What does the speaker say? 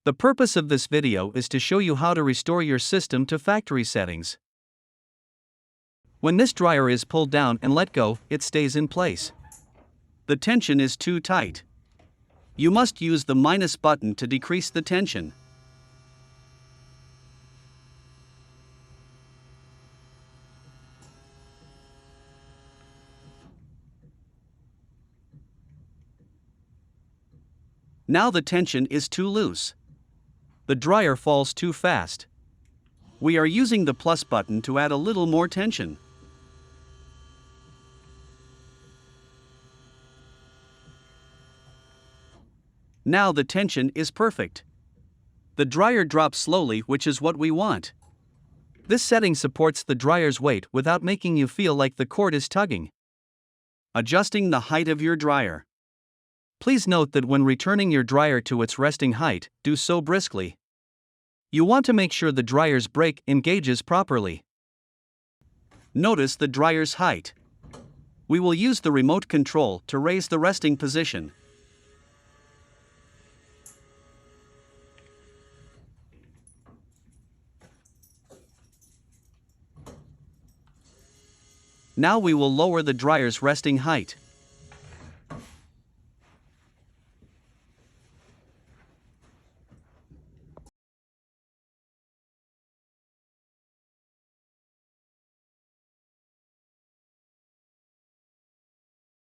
The purpose of this video is to show you how to restore your system to factory settings. When this dryer is pulled down and let go, it stays in place. The tension is too tight. You must use the minus button to decrease the tension. Now the tension is too loose. The dryer falls too fast. We are using the plus button to add a little more tension. Now the tension is perfect. The dryer drops slowly, which is what we want. This setting supports the dryer's weight without making you feel like the cord is tugging. Adjusting the height of your dryer. Please note that when returning your dryer to its resting height, do so briskly. You want to make sure the dryer's brake engages properly. Notice the dryer's height. We will use the remote control to raise the resting position. Now we will lower the dryer's resting height.